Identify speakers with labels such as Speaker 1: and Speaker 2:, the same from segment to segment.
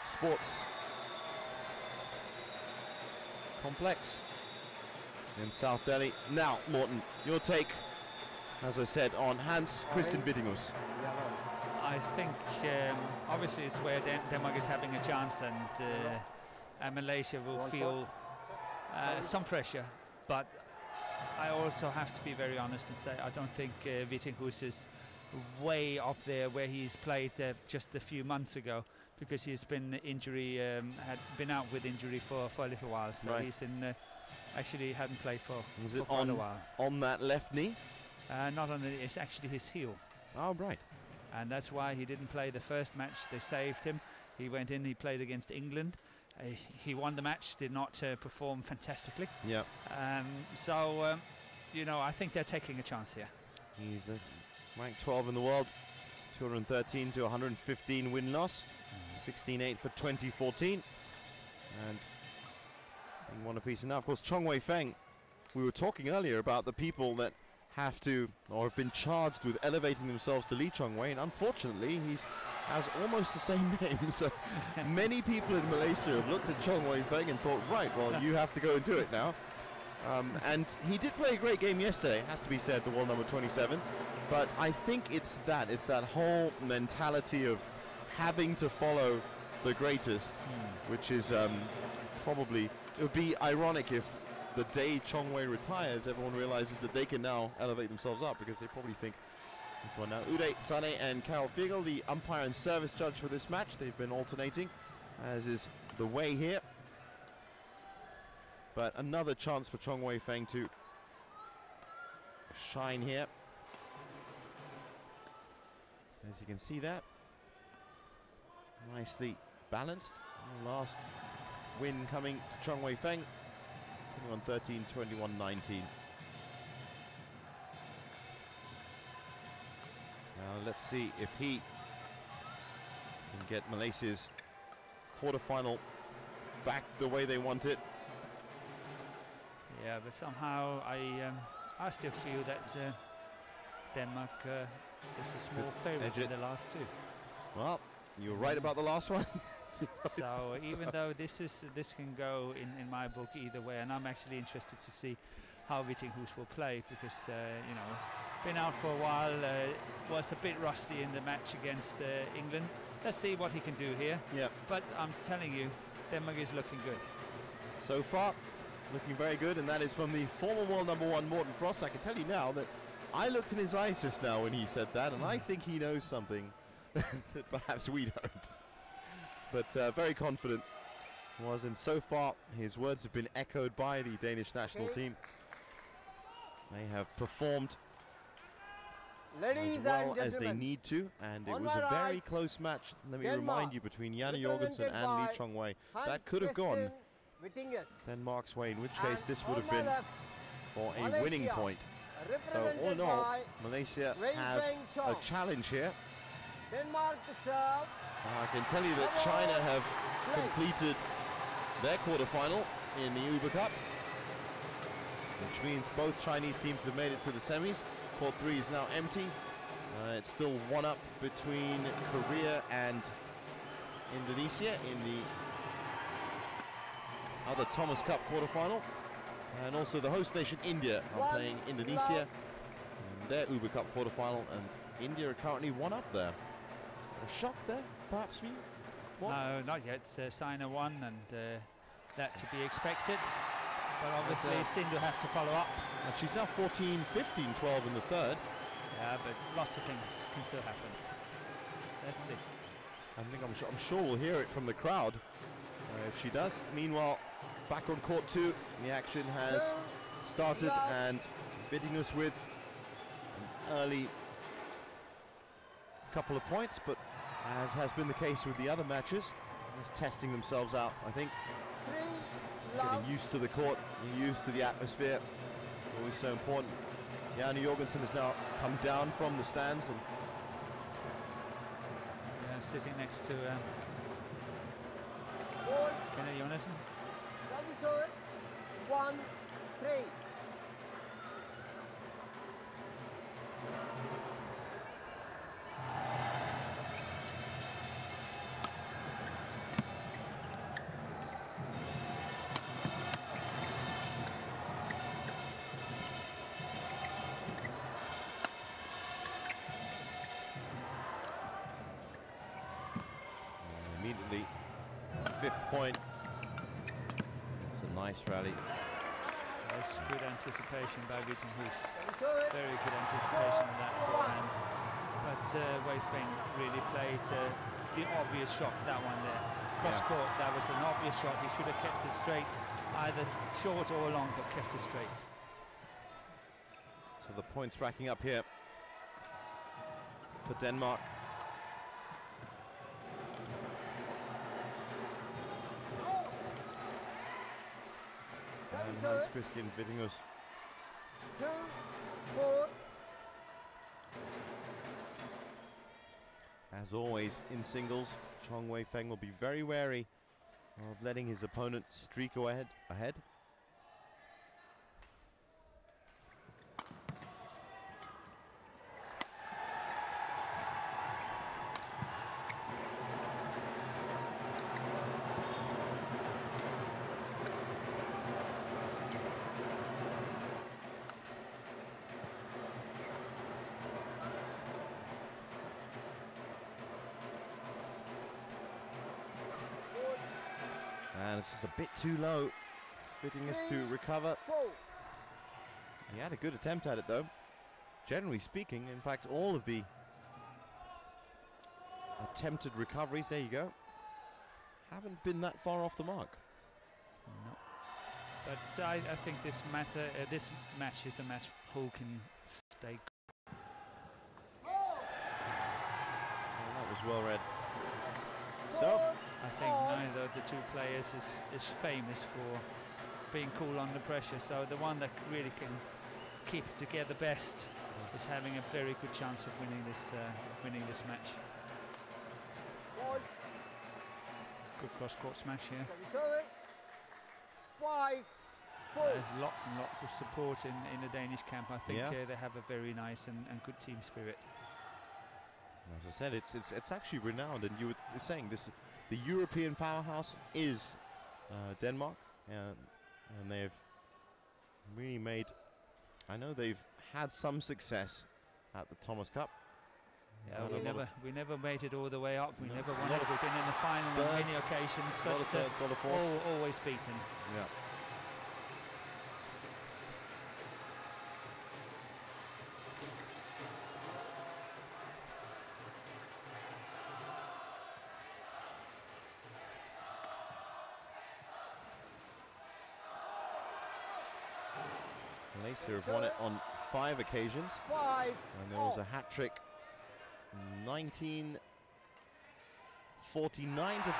Speaker 1: Sports Complex in South Delhi. Now, Morten, your take, as I said, on Kristian VITTINGHUS.
Speaker 2: I think obviously it's where Denmark is having a chance, and Malaysia will feel some pressure, but I also have to be very honest and say I don't think VITTINGHUS is way up there where he's played just a few months ago, because he's been had been out with injury for a little while, so
Speaker 1: right.
Speaker 2: He's in actually hadn't played for
Speaker 1: quite
Speaker 2: a while.
Speaker 1: On that left knee?
Speaker 2: Not on it's actually his heel.
Speaker 1: Oh, right.
Speaker 2: And that's why he didn't play the first match. They saved him. He went in, he played against England. He won the match, did not perform fantastically.
Speaker 1: Yeah.
Speaker 2: So, you know, I think they're taking a chance here.
Speaker 1: He's ranked 12 in the world, 213 to 115 win-loss, 16-8 for 2014. And he won a piece. And now, of course, Chong Wei Feng. We were talking earlier about the people that have to, or have been charged with elevating themselves to Lee Chong Wei, and unfortunately he has almost the same name, so many people in Malaysia have looked at Chong Wei Feng and thought, right, well, you have to go and do it now. And he did play a great game yesterday, has to be said, the world number 27, but I think it's that whole mentality of having to follow the greatest, which is probably, it would be ironic if the day Chong Wei retires, everyone realizes that they can now elevate themselves up, because they probably think this one now. Uday Sane and Carol Fiegel, the umpire and service judge for this match. They've been alternating, as is the way here. But another chance for Chong Wei Feng to shine here. As you can see that, nicely balanced. Last win coming to Chong Wei Feng. 21-13, 21-19. Now let's see if he can get Malaysia's quarterfinal back the way they want it.
Speaker 2: Yeah, but somehow I still feel that Denmark is a small favourite in the last two.
Speaker 1: Well, you were right about the last one.
Speaker 2: So even though this can go in my book either way, and I'm actually interested to see how VITTINGHUS will play, because you know, been out for a while, was a bit rusty in the match against England. Let's see what he can do here.
Speaker 1: Yeah.
Speaker 2: But I'm telling you, Denmark is looking good.
Speaker 1: So far, looking very good, and that is from the former world number one Morten Frost. I can tell you now that I looked in his eyes just now when he said that, and I think he knows something that perhaps we don't. But very confident was, and so far his words have been echoed by the Danish national team. They have performed as well as they need to, and it was a very close match, let me remind you, between Janne Jorgensen and Lee Chong Wei. That could have gone Denmark's way, in which case this would have been for a winning point. So all in all, Malaysia has a challenge here.
Speaker 3: Denmark to serve.
Speaker 1: I can tell you that China have completed their quarterfinal in the Uber Cup, which means both Chinese teams have made it to the semis. Court 3 is now empty. It's still 1-up between Korea and Indonesia in the other Thomas Cup quarterfinal. And also the host nation India are playing Indonesia in their Uber Cup quarterfinal, and India are currently 1-up there. A shock there, perhaps for you? What?
Speaker 2: No, not yet. Sina won, and that to be expected. But obviously Sindhu has to follow up.
Speaker 1: And she's now 14, 15, 12 in the third.
Speaker 2: Yeah, but lots of things can still happen. Let's see.
Speaker 1: I'm sure we'll hear it from the crowd if she does. Meanwhile, back on court 2, the action has started, and VITTINGHUS with an early couple of points, but as has been the case with the other matches, just testing themselves out, I think. Getting used to the court, used to the atmosphere, always so important. Janne Jorgensen has now come down from the stands and
Speaker 2: sitting next to Kenneth Jonassen.
Speaker 3: Service over. 1-3.
Speaker 1: immediately. 5th point. It's a nice rally.
Speaker 2: That's good anticipation by VITTINGHUS.
Speaker 3: Service.
Speaker 2: Very good anticipation on that forehand. But Wei Feng really played the obvious shot, that one there. Cross court, that was an obvious shot. He should have kept it straight, either short or long, but kept it straight.
Speaker 1: So the points racking up here for Denmark. And that's Kristian VITTINGHUS.
Speaker 3: 2-4.
Speaker 1: As always in singles, Chong Wei Feng will be very wary of letting his opponent streak ahead. And it's just a bit too low. VITTINGHUS to recover.
Speaker 3: 4.
Speaker 1: He had a good attempt at it though. Generally speaking, in fact, all of the attempted recoveries, there you go, haven't been that far off the mark.
Speaker 2: No. But I think this match is a match who can stay.
Speaker 1: Well, that was well read. So
Speaker 2: I think neither of the two players is famous for being cool under pressure, so the one that really can keep it together best is having a very good chance of winning this match. Good cross-court smash here.
Speaker 3: 5-4.
Speaker 2: There's lots and lots of support in the Danish camp. I think they have a very nice and good team spirit.
Speaker 1: As I said, it's actually renowned, and you were saying this, the European powerhouse is Denmark, and they've really made, I know they've had some success at the Thomas Cup.
Speaker 2: Yeah, we never made it all the way up. We never won it. We've been in the final on many occasions, but always beaten.
Speaker 1: Yeah. Malaysia have won it on 5 occasions,
Speaker 3: 5.
Speaker 1: and there was a hat-trick 1949 to 55.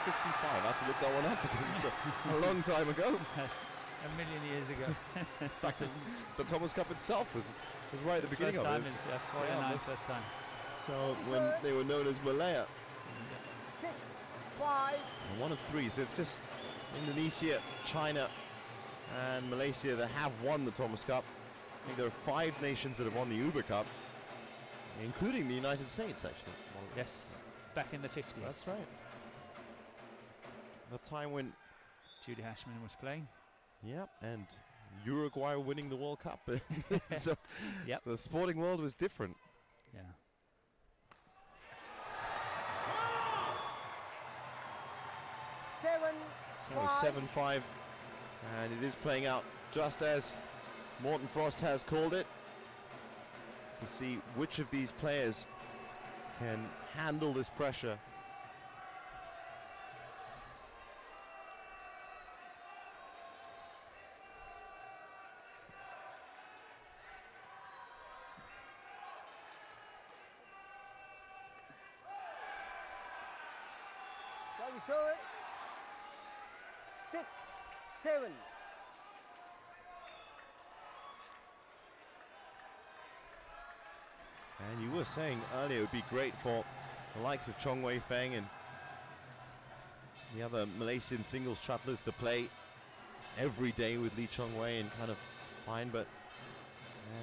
Speaker 1: I have to look that one up because it's a long time ago.
Speaker 2: Yes, a million years ago.
Speaker 1: In fact, the Thomas Cup itself was right at the beginning of it.
Speaker 2: Yeah, 49 first time.
Speaker 1: So when they were known as Malaya.
Speaker 3: 6-5.
Speaker 1: And 1 of 3, so it's just Indonesia, China, and Malaysia that have won the Thomas Cup. I think there are 5 nations that have won the Uber Cup, including the United States, actually.
Speaker 2: Yes, back in the 50s.
Speaker 1: That's right. The time when
Speaker 2: Judy Hashman was playing.
Speaker 1: Yep, and Uruguay were winning the World Cup. So the sporting world was different.
Speaker 2: Yeah.
Speaker 3: So
Speaker 1: 7-5, and it is playing out just as Morten Frost has called it, to see which of these players can handle this pressure.
Speaker 3: Service over. 6-7.
Speaker 1: And you were saying earlier it would be great for the likes of Chong Wei Feng and the other Malaysian singles shuttlers to play every day with Lee Chong Wei and kind of fine, but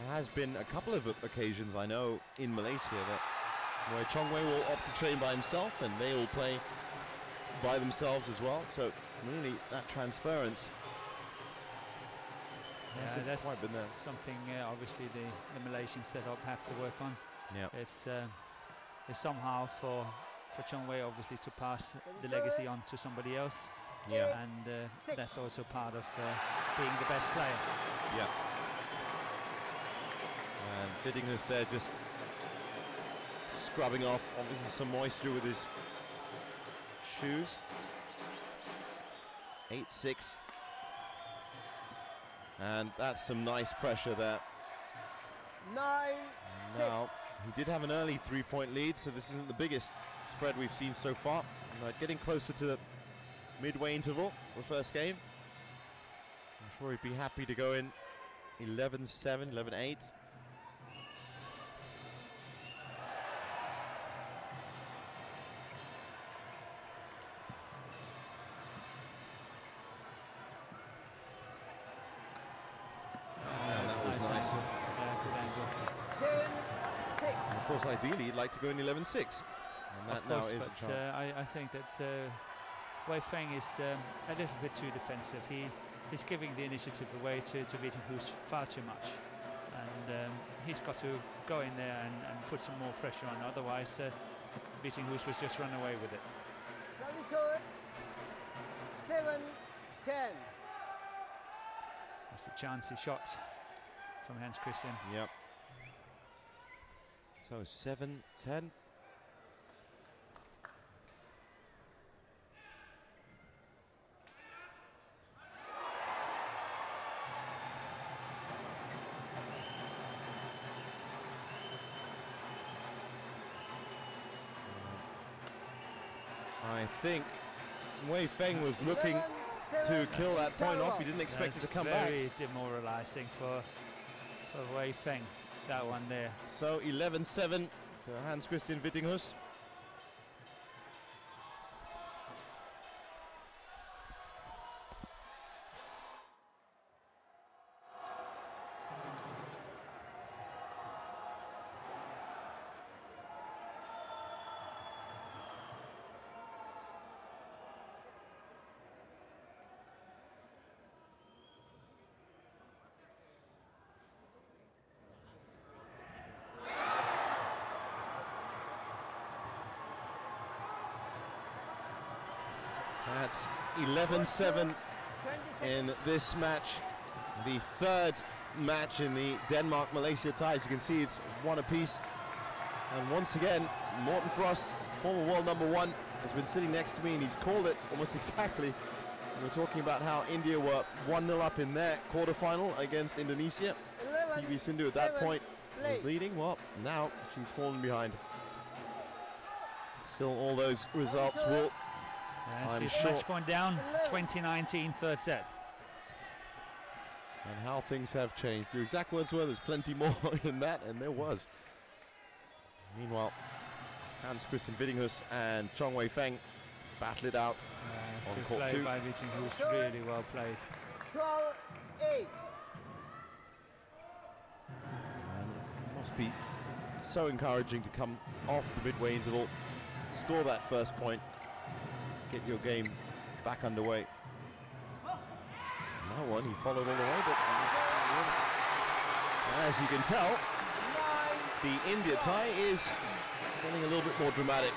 Speaker 1: there has been a couple of occasions I know in Malaysia where Chong Wei will opt to train by himself and they will play by themselves as well. So really that transference hasn't
Speaker 2: that's
Speaker 1: quite been there.
Speaker 2: Something obviously the Malaysian setup have to work on.
Speaker 1: Yeah.
Speaker 2: It's somehow for for Chong Wei, obviously, to pass the legacy on to somebody else.
Speaker 1: Yeah.
Speaker 2: And that's also part of being the best player.
Speaker 1: Yeah. And VITTINGHUS there just scrubbing off obviously some moisture with his shoes. 8-6. And that's some nice pressure there.
Speaker 3: 9-6.
Speaker 1: Now, he did have an early 3-point lead, so this isn't the biggest spread we've seen so far. Getting closer to the midway interval for the first game. I'm sure he'd be happy to go in 11-7, 11-8. Of course, ideally, you'd like to go in 11-6, and that now is a chance.
Speaker 2: I think that Wei Feng is a little bit too defensive. He's giving the initiative away to VITTINGHUS far too much, and he's got to go in there and put some more pressure on. Otherwise, VITTINGHUS was just run away with it.
Speaker 3: 7-10.
Speaker 2: That's a chancy shot from Hans Kristian.
Speaker 1: Yep. So 7-10. I think Wei Feng was looking to kill that point off. He didn't expect it to come back.
Speaker 2: Very demoralizing for Wei Feng, that one there.
Speaker 1: So 11-7 to Hans Kristian VITTINGHUS. That's 11-7 in this match, the third match in the Denmark-Malaysia tie. As you can see, it's one apiece. And once again, Morten Frost, former world #1, has been sitting next to me, and he's called it almost exactly. We're talking about how India were 1-0 up in their quarterfinal against Indonesia. PV Sindhu at that point was leading. Well, now she's fallen behind. Still, all those results will, I'm sure,
Speaker 2: match point down, 2019 third set.
Speaker 1: And how things have changed. Your exact words were, there's plenty more in that, and there was. Meanwhile, Hans Kristian VITTINGHUS and Chong Wei Feng battle it out on court 2.
Speaker 2: By VITTINGHUS, really well played.
Speaker 3: 12-8.
Speaker 1: And it must be so encouraging to come off the midway interval, score that first point, get your game back underway. And that one he followed all the way, but as you can tell, the India tie is getting a little bit more dramatic.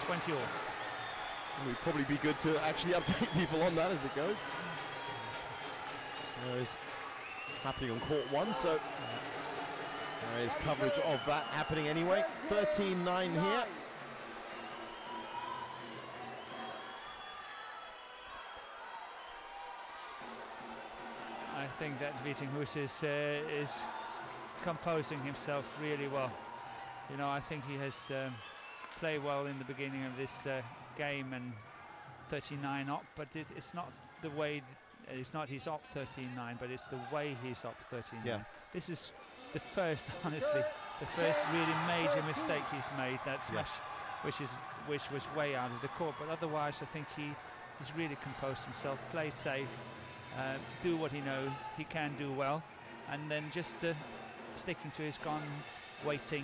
Speaker 2: 20 all.
Speaker 1: It would probably be good to actually update people on that as it goes. There is happening on court 1, so there is coverage of that happening anyway. 13-9 here.
Speaker 2: I think that VITTINGHUS is composing himself really well. You know, I think he has played well in the beginning of this game, and 39 up, but it's not the way, it's not he's up 13-9, but it's the way he's up 13-9.
Speaker 1: Yeah.
Speaker 2: This is the first, honestly, the first really major mistake he's made, that smash, which was way out of the court. But otherwise, I think he's really composed himself, played safe, do what he knows he can do well, and then just sticking to his guns, waiting,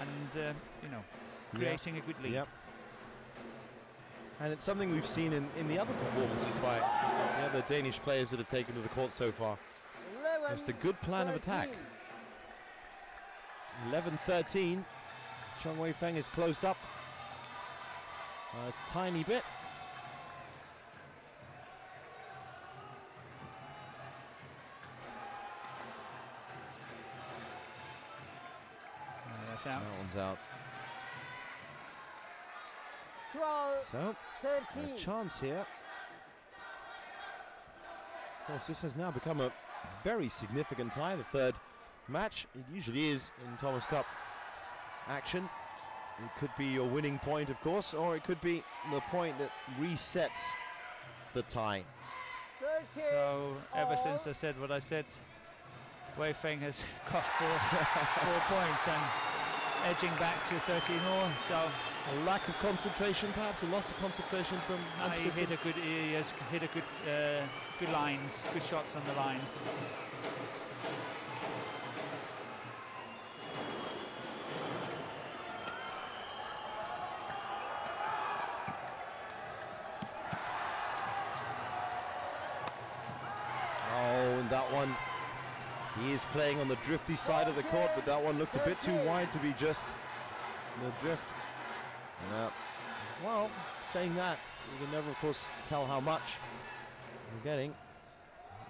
Speaker 2: and you know, creating a good lead.
Speaker 1: Yep. And it's something we've seen in the other performances by the other Danish players that have taken to the court so far. Just a good plan of attack. 11-13. Chong Wei Feng is closed up. a tiny bit.
Speaker 2: That's out.
Speaker 1: That one's out.
Speaker 3: 12,
Speaker 1: So,
Speaker 3: 13.
Speaker 1: a chance here. Of course, this has now become a very significant tie, the third match. It usually is in Thomas Cup action. It could be your winning point, of course, or it could be the point that resets the tie.
Speaker 3: 13.
Speaker 2: So ever
Speaker 3: all.
Speaker 2: since I said what I said, Wei Feng has got 4 points and edging back to 13 all. So
Speaker 1: A lack of concentration, perhaps a loss of concentration from Hans
Speaker 2: he
Speaker 1: Kristian.
Speaker 2: has hit a good lines, good shots on the lines.
Speaker 1: Oh, and that one, he is playing on the drifty side of the court, but that one looked a bit too wide to be just the drift. Yeah. Well, saying that, you can never, of course, tell how much you're getting.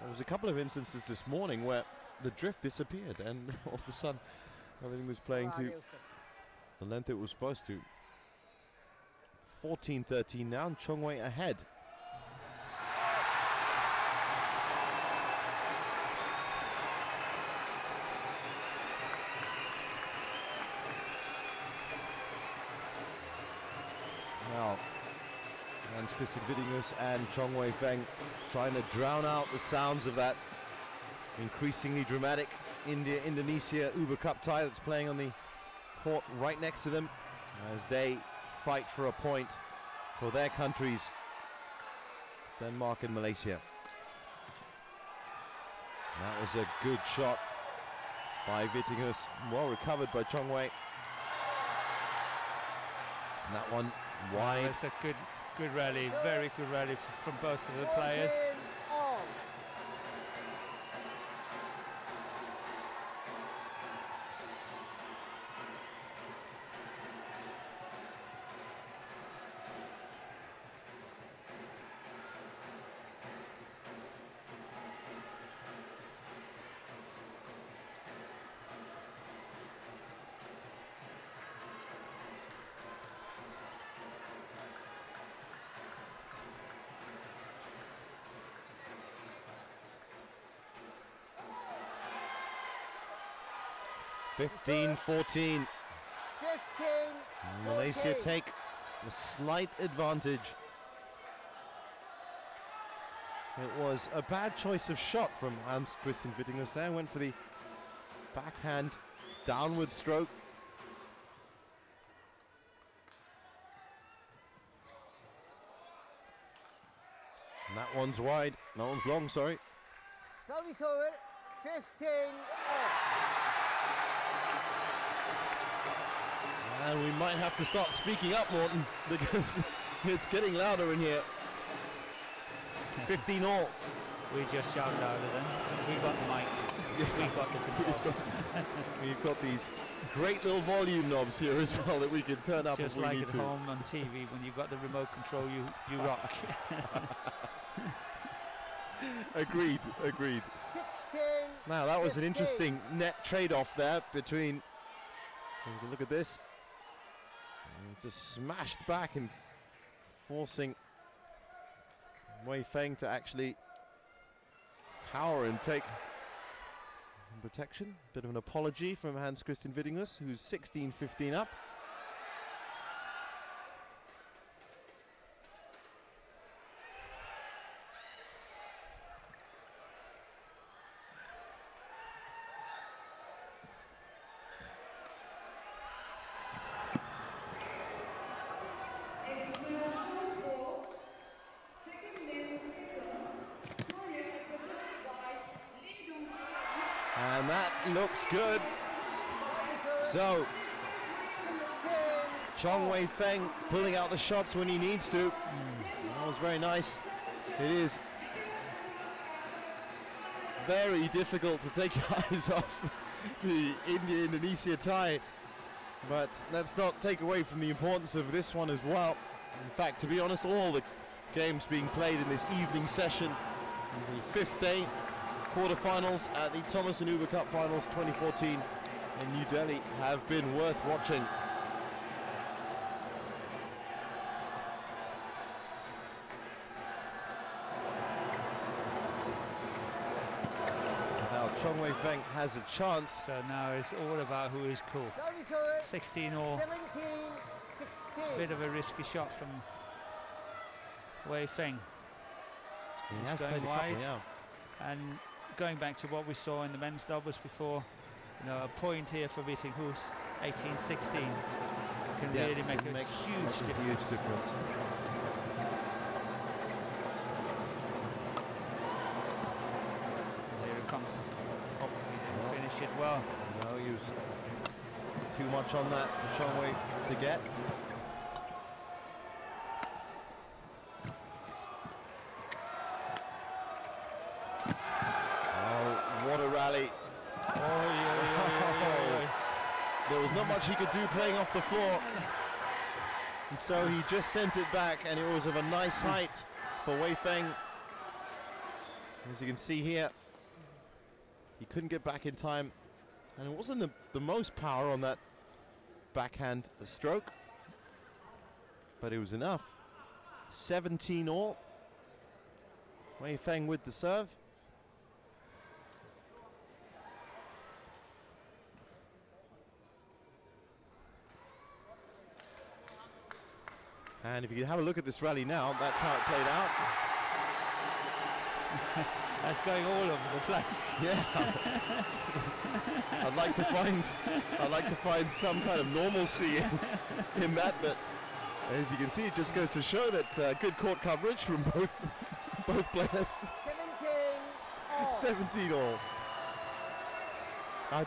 Speaker 1: There was a couple of instances this morning where the drift disappeared, and all of a sudden, everything was playing to the length it was supposed to. 14-13 now, and Chong Wei ahead. Now, Kristian VITTINGHUS and Chong Wei Feng trying to drown out the sounds of that increasingly dramatic Indonesia Uber Cup tie that's playing on the court right next to them as they fight for a point for their countries, Denmark and Malaysia. That was a good shot by VITTINGHUS, well recovered by Chong Wei. And that one wide.
Speaker 2: That's a good rally, very good rally from both of the players.
Speaker 3: 14 all.
Speaker 1: Fifteen 14.
Speaker 3: 15,
Speaker 1: Malaysia
Speaker 3: 14.
Speaker 1: take a slight advantage. It was a bad choice of shot from Hans Kristian VITTINGHUS there. Went for the backhand downward stroke. And that one's wide. That one's long, sorry.
Speaker 3: Service over, 15 all.
Speaker 1: And we might have to start speaking up, Morten, because it's getting louder in here. 15 all.
Speaker 2: We just shout louder then. We got the mics. We got the control.
Speaker 1: We've got these great little volume knobs here as well that we can turn up
Speaker 2: Just
Speaker 1: if we
Speaker 2: like
Speaker 1: need
Speaker 2: at
Speaker 1: to.
Speaker 2: home on TV, when you've got the remote control, you rock.
Speaker 1: Agreed, agreed.
Speaker 3: 16.
Speaker 1: Now that was an
Speaker 3: 15.
Speaker 1: interesting net trade-off there between, you can look at this, just smashed back and forcing Wei Feng to actually power and take protection. Bit of an apology from Hans Kristian VITTINGHUS, who's 16-15 up. And that looks good. So,
Speaker 3: 16
Speaker 1: Chong Wei Feng pulling out the shots when he needs to. That was very nice. It is very difficult to take your eyes off the India-Indonesia tie, but let's not take away from the importance of this one as well. In fact, to be honest, all the games being played in this evening session, the 5th day quarterfinals at the Thomas and Uber Cup Finals 2014 in New Delhi, have been worth watching. Now Chong Wei Feng has a chance.
Speaker 2: So now it's all about who is cool.
Speaker 3: Service over.
Speaker 2: 16 all.
Speaker 3: 17-16.
Speaker 2: Bit of a risky shot from Wei Feng.
Speaker 1: He
Speaker 2: He's
Speaker 1: has played
Speaker 2: going
Speaker 1: a couple,
Speaker 2: wide.
Speaker 1: yeah.
Speaker 2: And going back to what we saw in the men's doubles before, you know, a point here for VITTINGHUS, 18-16, can really make a huge difference. Here it comes. Oh, he didn't finish it well.
Speaker 1: No, he was too much on that for Chong Wei to get. Oh, what a rally. There was not much he could do playing off the floor. And so he just sent it back, and it was of a nice height for Wei Feng. As you can see here, he couldn't get back in time. And it wasn't the most power on that backhand stroke, but it was enough. 17 all. Wei Feng with the serve. And if you can have a look at this rally now, that's how it played out.
Speaker 2: That's going all over the place.
Speaker 1: Yeah. I'd like to find some kind of normalcy in that, but as you can see, it just goes to show that good court coverage from both players. 17 all.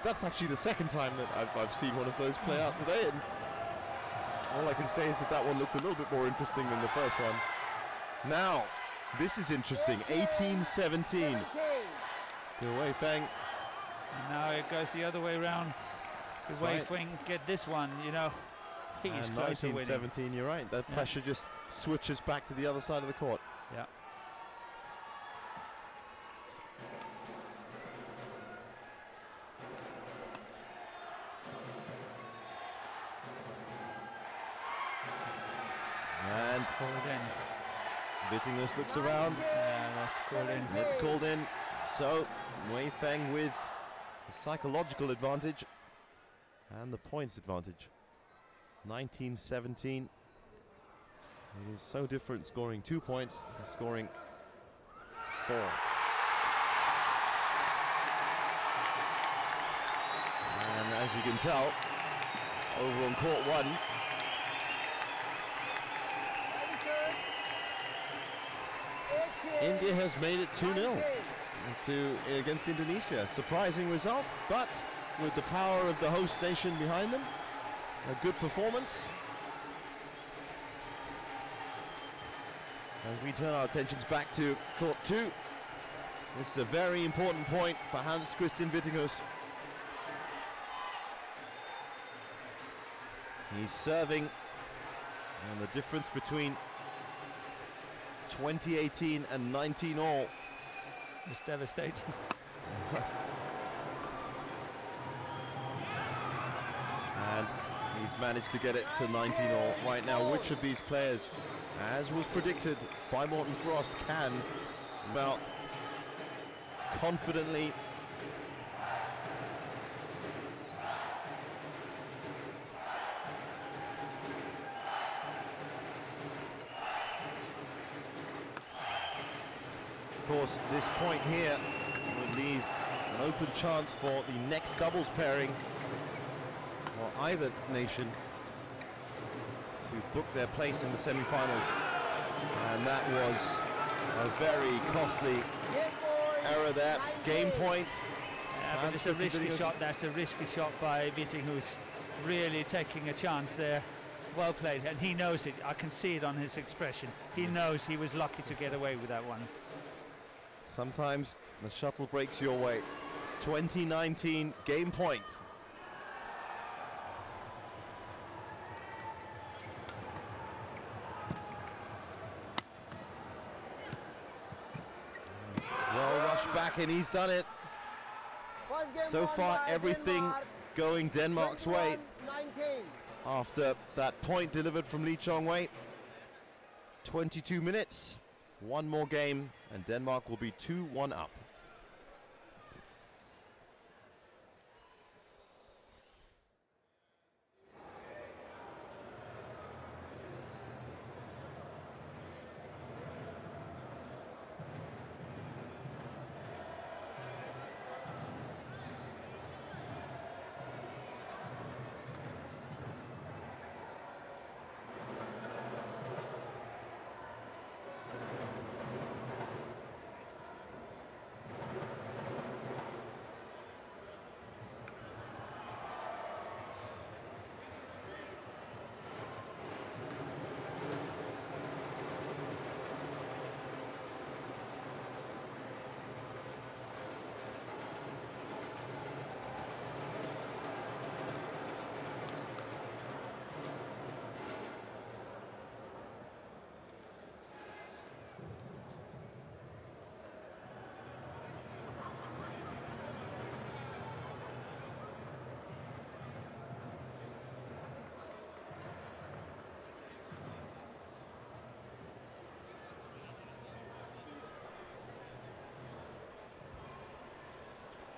Speaker 1: That's actually the second time that I've seen one of those play out today, and all I can say is that one looked a little bit more interesting than the first one. Now, this is interesting. 18-17 to Wei Feng.
Speaker 2: And now it goes the other way around. Because Wei Feng get this one, you know, he's close to winning.
Speaker 1: 19-17, you're right. That pressure just switches back to the other side of the court.
Speaker 2: Yeah.
Speaker 1: And VITTINGHUS looks around.
Speaker 2: Yeah, that's called in.
Speaker 1: It's called in. So Wei Feng with the psychological advantage and the points advantage. 19-17. It is so different scoring 2 points and scoring 4. And as you can tell, over on court 1, India has made it 2-0 against Indonesia. Surprising result, but with the power of the host nation behind them, a good performance. As we turn our attentions back to court 2, this is a very important point for Kristian VITTINGHUS. He's serving, and the difference between 20-18 and 19 all.
Speaker 2: It's devastating.
Speaker 1: And he's managed to get it to 19 all. Right now, which of these players, as was predicted by Morten Frost, can about confidently Of course, this point here would leave an open chance for the next doubles pairing for either nation to book their place in the semi-finals. And that was a very costly error there. Game point.
Speaker 2: Yeah, but it's a risky shot. That's a risky shot by VITTINGHUS. Really taking a chance there. Well played, and he knows it. I can see it on his expression. He knows he was lucky to get away with that one.
Speaker 1: Sometimes the shuttle breaks your way. 2019 game point. back and he's done it.
Speaker 3: First game
Speaker 1: So
Speaker 3: won
Speaker 1: far,
Speaker 3: by
Speaker 1: everything
Speaker 3: Denmark,
Speaker 1: going Denmark's way
Speaker 3: 21-19.
Speaker 1: after that point delivered from Lee Chong Wei. 22 minutes, one more game, and Denmark will be 2-1 up.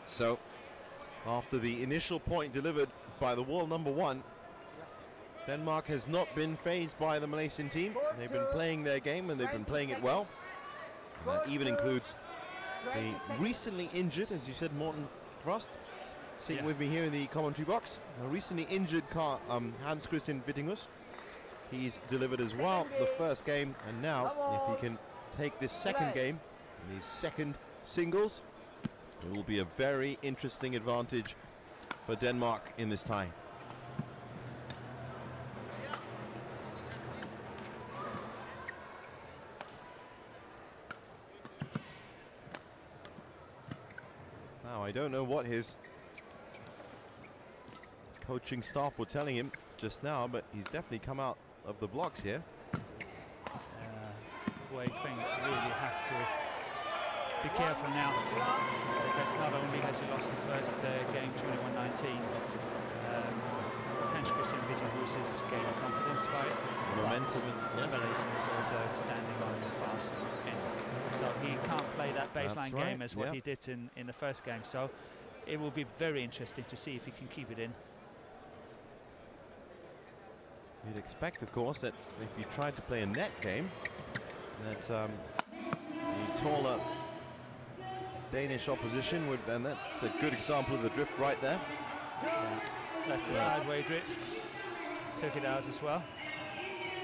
Speaker 1: So, after the initial point delivered by the world number one, Denmark has not been phased by the Malaysian team. They've been playing their game and they've been playing it well. And that even includes the recently injured, as you said, Morten Frost, sitting with me here in the commentary box. A recently injured Hans Kristian VITTINGHUS. He's delivered as well the first game, and now if he can take this second game, these second singles, it will be a very interesting advantage for Denmark in this tie. Now, I don't know what his coaching staff were telling him just now, but he's definitely come out of the blocks here.
Speaker 2: Wei Feng really have to be careful now, because not only has he lost the first game 21-19, Hans Kristian VITTINGHUS is gaining confidence by it.
Speaker 1: Momentum,
Speaker 2: Malaysia is also standing on the fast end, so he can't play that baseline game as what he did in the first game. So it will be very interesting to see if he can keep it in.
Speaker 1: You'd expect, of course, that if you tried to play a net game, that the taller Danish opposition would, and that's a good example of the drift right there.
Speaker 2: That's the sideway drift. Took it out as well.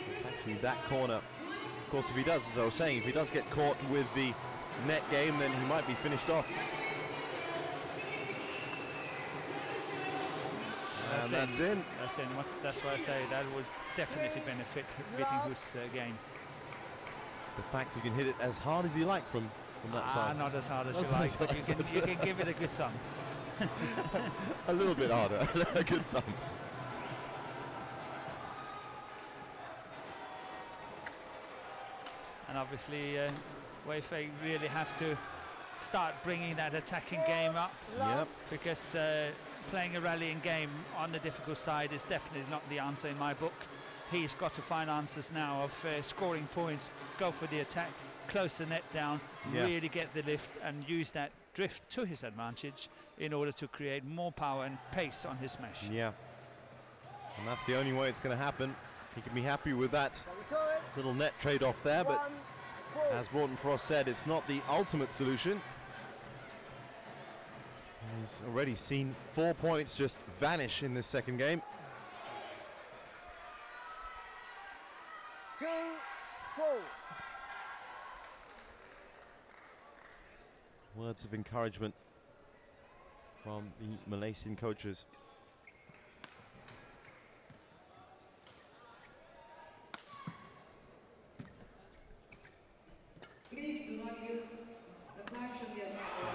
Speaker 1: It's actually that corner. Of course, if he does, as I was saying, if he does get caught with the net game, then he might be finished off. And that's in.
Speaker 2: That's in. That's why I say that would definitely benefit VITTINGHUS again.
Speaker 1: The fact you can hit it as hard as you like from that side.
Speaker 2: Not as hard as you like, but you can give it a good thumb.
Speaker 1: A little bit harder, a good thumb.
Speaker 2: And obviously, Wei Feng really have to start bringing that attacking game up.
Speaker 1: Yep.
Speaker 2: Because playing a rallying game on the difficult side is definitely not the answer in my book. He's got to find answers now of scoring points, go for the attack, close the net down, really get the lift and use that drift to his advantage in order to create more power and pace on his smash.
Speaker 1: Yeah, and that's the only way it's going to happen. He can be happy with that little net trade-off there, but as Morten Frost said, it's not the ultimate solution. He's already seen 4 points just vanish in this second game.
Speaker 3: 2-4.
Speaker 1: Words of encouragement from the Malaysian coaches.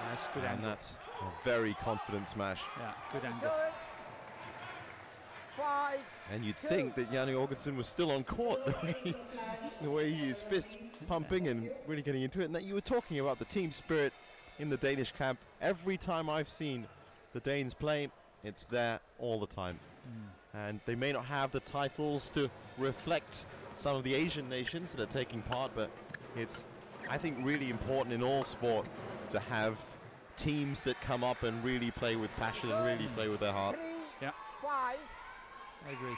Speaker 2: That's good angle.
Speaker 1: And that's a very confident smash.
Speaker 2: Yeah, good angle.
Speaker 3: 5.
Speaker 1: And you'd think that Janne Jorgensen was still on court, the way he is fist pumping and really getting into it, and that you were talking about the team spirit in the Danish camp. Every time I've seen the Danes play, it's there all the time. And they may not have the titles to reflect some of the Asian nations that are taking part, but it's, I think, really important in all sport to have teams that come up and really play with passion and really play with their heart.
Speaker 3: 3, 5.
Speaker 2: I agree.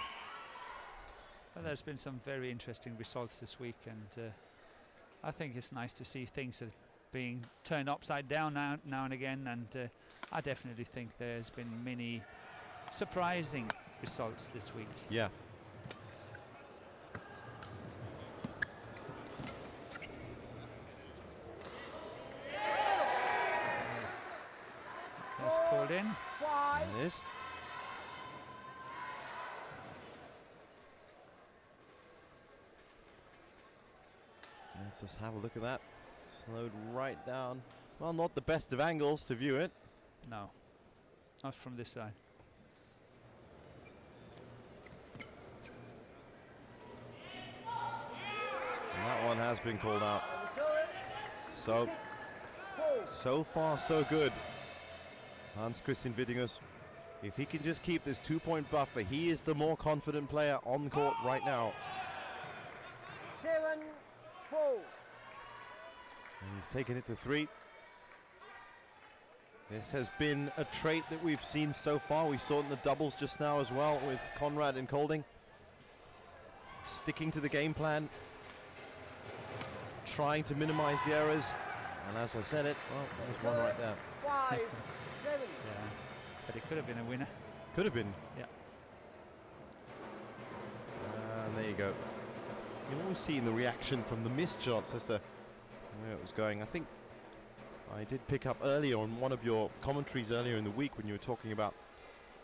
Speaker 2: But there's been some very interesting results this week, and I think it's nice to see things that are being turned upside down now and again, and I definitely think there's been many surprising results this week.
Speaker 1: Yeah.
Speaker 2: That's called in.
Speaker 3: 5.
Speaker 1: It is. Let's just have a look at that. Slowed right down. Well, not the best of angles to view it.
Speaker 2: No, not from this side.
Speaker 1: And that one has been called out. So,
Speaker 3: 6, 4.
Speaker 1: so far so good. Kristian VITTINGHUS, if he can just keep this 2-point buffer, he is the more confident player on court right now.
Speaker 3: 7, 4.
Speaker 1: And he's taken it to 3. This has been a trait that we've seen so far. We saw it in the doubles just now as well with Conrad and Kolding. Sticking to the game plan, trying to minimize the errors. And as I said it, well, there's one right there.
Speaker 3: 5, 7.
Speaker 2: Yeah, but it could have been a winner.
Speaker 1: Could have been.
Speaker 2: Yeah.
Speaker 1: And there you go. You always see in the reaction from the missed shots as to where it was going. I think I did pick up earlier on one of your commentaries earlier in the week when you were talking about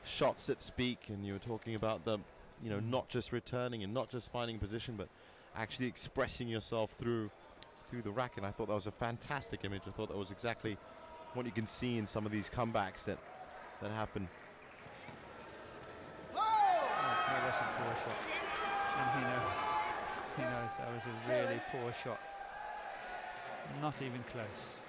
Speaker 1: shots that speak, and you were talking about the, you know, not just returning and not just finding position, but actually expressing yourself through the rack. And I thought that was a fantastic image. I thought that was exactly what you can see in some of these comebacks that happen.
Speaker 2: Oh, that was a poor shot, and he knows that was a really poor shot. Not even close.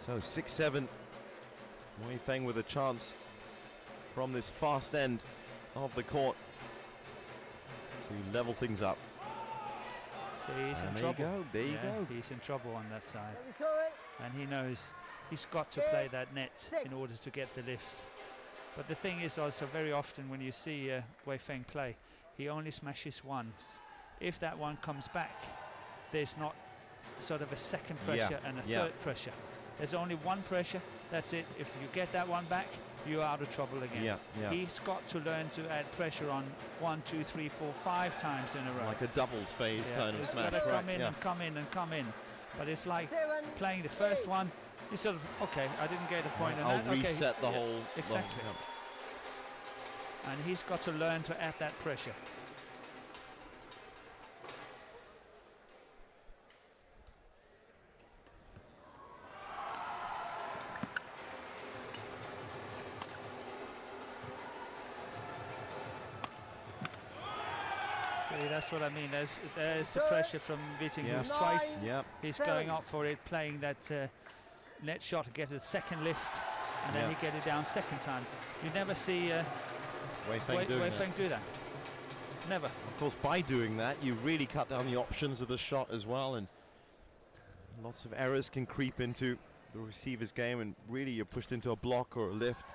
Speaker 1: So 6-7. Wei Feng with a chance from this fast end of the court to level things up.
Speaker 2: So he's in
Speaker 1: And
Speaker 2: trouble.
Speaker 1: there you go, there you go.
Speaker 2: He's in trouble on that side.
Speaker 3: So we saw it.
Speaker 2: And he knows he's got to play that net in order to get the lifts. But the thing is also, very often when you see Wei Feng play, he only smashes once. If that one comes back, there's not sort of a second pressure and a third pressure. There's only one pressure, that's it. If you get that one back, you're out of trouble again. He's got to learn to add pressure on 1, 2, 3, 4, 5 times in a row.
Speaker 1: Like a doubles phase kind of
Speaker 2: He's
Speaker 1: smash.
Speaker 2: got to come in and come in and come in. But it's like
Speaker 3: 7,
Speaker 2: playing the first
Speaker 3: 8.
Speaker 2: one, you sort of, okay, I didn't get a point on
Speaker 1: I'll
Speaker 2: that.
Speaker 1: reset
Speaker 2: Okay,
Speaker 1: the whole.
Speaker 2: exactly. And he's got to learn to add that pressure. See, that's what I mean. There's the pressure from VITTINGHUS twice. He's going up for it, playing that net shot to get a second lift, and then he get it down second time. You never see
Speaker 1: Wei Feng
Speaker 2: do that. Never.
Speaker 1: Of course, by doing that, you really cut down the options of the shot as well, and lots of errors can creep into the receiver's game, and really you're pushed into a block or a lift.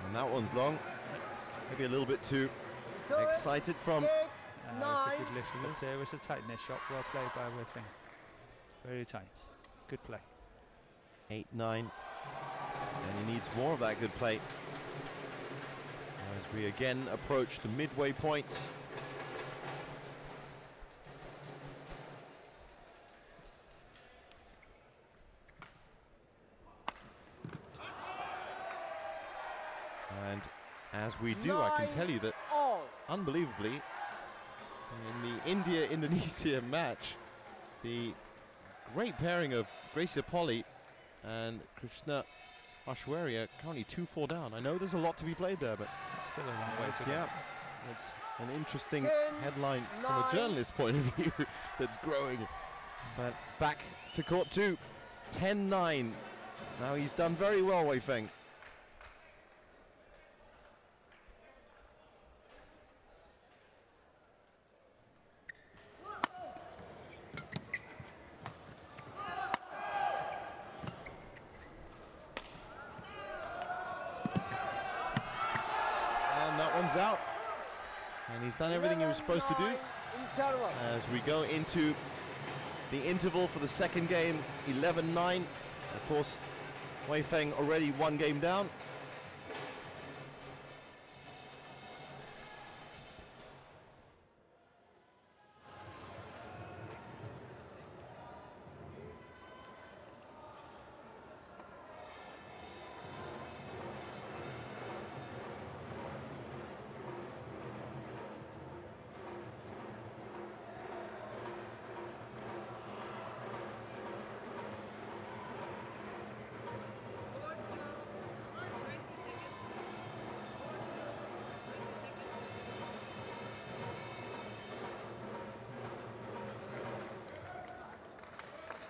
Speaker 1: And that one's long. Maybe a little bit too excited from.
Speaker 2: It's a good lift, but it was a tight net shot. Well played by Wei Feng. Very tight. Good play.
Speaker 1: 8-9. And he needs more of that good play as we again approach the midway point. And as we do, I can tell you that unbelievably in the India-Indonesia match, the great pairing of Gracia Polly and Kristian Ashwaria currently 2-4 down. I know there's a lot to be played there, but
Speaker 2: Still a long way to go.
Speaker 1: yeah, it's an interesting
Speaker 3: 10,
Speaker 1: headline from a
Speaker 3: 9.
Speaker 1: journalist's point of view that's growing. But back to court 2, 10-9. Now he's done very well, Wei Feng. And that one's out. And he's done everything he was supposed to do.
Speaker 3: 11-9 interval.
Speaker 1: As we go into the interval for the second game, 11-9. Of course, Wei Feng already 1 game down.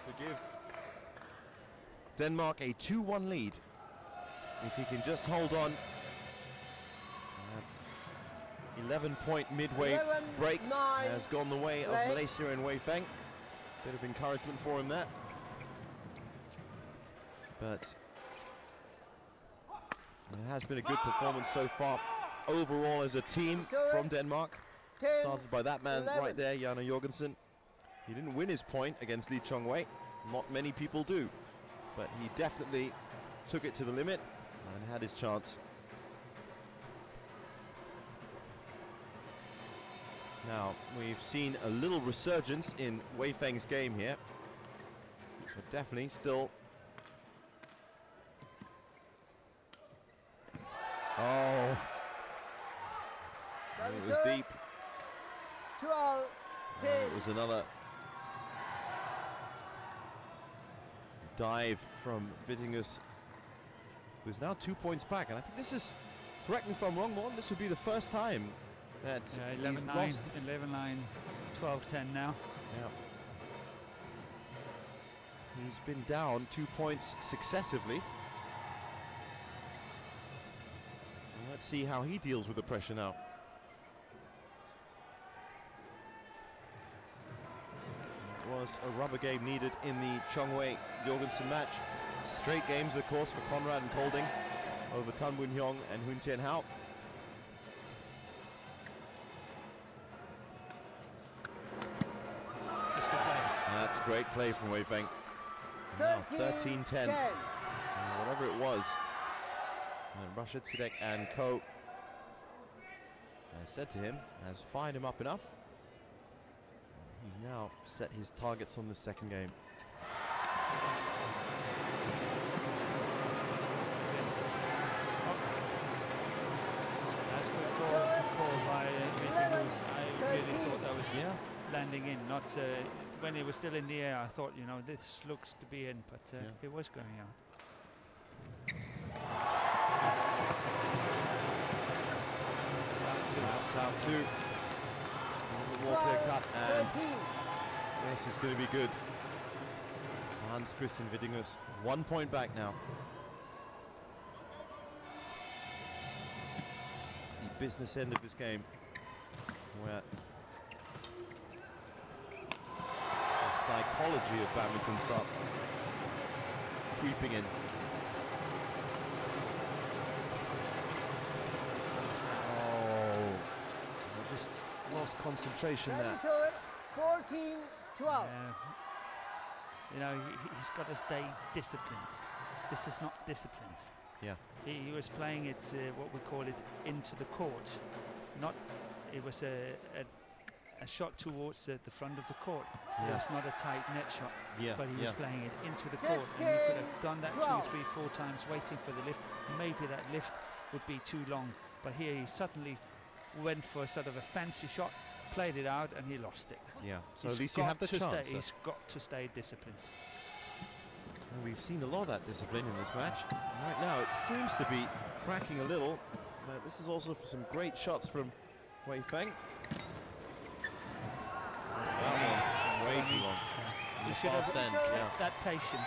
Speaker 1: To give Denmark a 2-1 lead. If he can just hold on. That 11-point midway
Speaker 3: 11-9
Speaker 1: break has gone the way of
Speaker 3: break.
Speaker 1: Malaysia and Wei Feng. Bit of encouragement for him there. But it has been a good performance so far overall as a team from Denmark.
Speaker 3: 10,
Speaker 1: Started by that man
Speaker 3: 11.
Speaker 1: right there, Jana Jorgensen. He didn't win his point against Lee Chong Wei. Not many people do. But he definitely took it to the limit and had his chance. Now, we've seen a little resurgence in Wei Feng's game here. But definitely still... Oh! It was deep.
Speaker 3: 12, 10.
Speaker 1: It was another dive from VITTINGHUS, who's now 2 points back. And I think this is, correct me if I'm wrong, Morten, this would be the first time that he's
Speaker 2: 11-9,
Speaker 1: lost.
Speaker 2: 11-9, 12-10 now.
Speaker 1: Yeah. He's been down 2 points successively. And let's see how he deals with the pressure now. It was a rubber game needed in the Chong Wei Jorgensen match. Straight games, of course, for Conrad and Kolding over Tan Boon Hyung and Hun Tien Hao.
Speaker 2: That's good play.
Speaker 1: That's great play from Wei Feng. Now 13-10. Whatever it was. And Rashid Sidek and co. I said to him, has fired him up enough. He's now set his targets on the second game.
Speaker 2: That's a good call by VITTINGHUS. I really thought that was landing in, not when it was still in the air. I thought, you know, this looks to be in, but it was going out.
Speaker 1: It's out two. More clear cut, and this is going to be good. Kristian VITTINGHUS 1 point back now. The business end of this game, where the psychology of badminton starts creeping in. Oh, I just lost concentration there.
Speaker 3: 14-12.
Speaker 2: You know, he's got to stay disciplined. This is not disciplined.
Speaker 1: Yeah.
Speaker 2: He was playing it, what we call it, into the court. Not, it was a shot towards the front of the court. It was not a tight net shot, but he was playing it into the court. And he could have done that 2, 3, 4 times, waiting for the lift. Maybe that lift would be too long. But here he suddenly went for sort of a fancy shot, played it out, and he lost it.
Speaker 1: Yeah, so at least you have the chance.
Speaker 2: He's got to stay disciplined.
Speaker 1: And we've seen a lot of that discipline in this match. Right now it seems to be cracking a little, but this is also for some great shots from Wei Feng. That one's way too long.
Speaker 2: You should have
Speaker 1: Fast end,
Speaker 2: kept that patient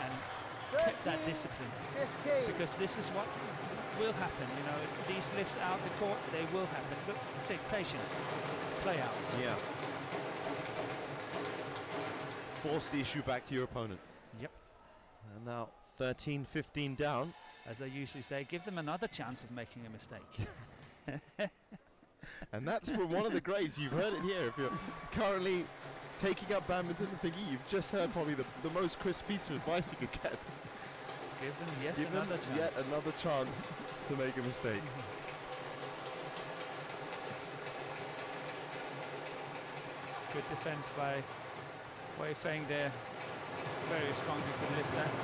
Speaker 2: and kept that discipline, because this is what will happen. You know, these lifts out the court, they will happen. Look, say patience, play out.
Speaker 1: Yeah. Force the issue back to your opponent.
Speaker 2: Yep.
Speaker 1: And now 13-15 down.
Speaker 2: As I usually say, give them another chance of making a mistake.
Speaker 1: And that's from one of the greats. You've heard it here. If you're currently taking up badminton and thinking, you've just heard probably the most crisp piece of advice you could get.
Speaker 2: Give them yet
Speaker 1: Give
Speaker 2: another
Speaker 1: them
Speaker 2: chance.
Speaker 1: yet another chance to make a mistake.
Speaker 2: Good defense by Wei Feng there. Very strong, he could lift that.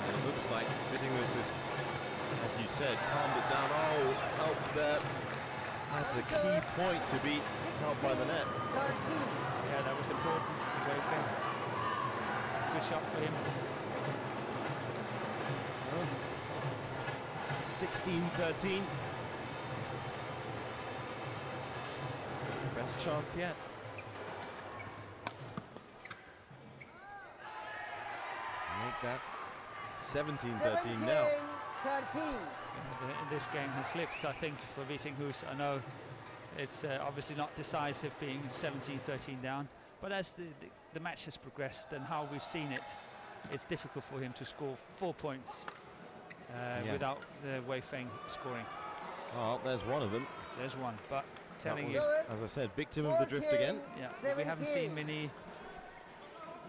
Speaker 1: It looks like VITTINGHUS has, as you said, calmed it down. Oh, help there. That's a key point to be helped by the net.
Speaker 2: Yeah, that was important for Wei Feng. Good shot for him.
Speaker 1: 16-13. Best chance yet. Make that 17-13 now.
Speaker 3: 13.
Speaker 2: This game has slipped, I think, for VITTINGHUS. I know it's obviously not decisive, being 17-13 down, but as the match has progressed and how we've seen it, it's difficult for him to score 4 points without Wei Feng scoring.
Speaker 1: Oh, there's one of them.
Speaker 2: There's one, but telling you,
Speaker 1: as I said, victim of the drift again.
Speaker 2: yeah, we haven't seen many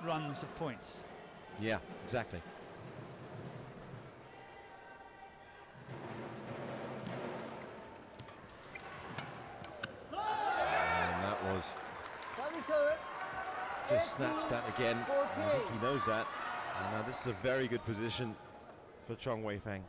Speaker 2: runs of points.
Speaker 1: Yeah, exactly. And that was just snatched that again. I think he knows that. And now this is a very good position for Chong Wei Feng.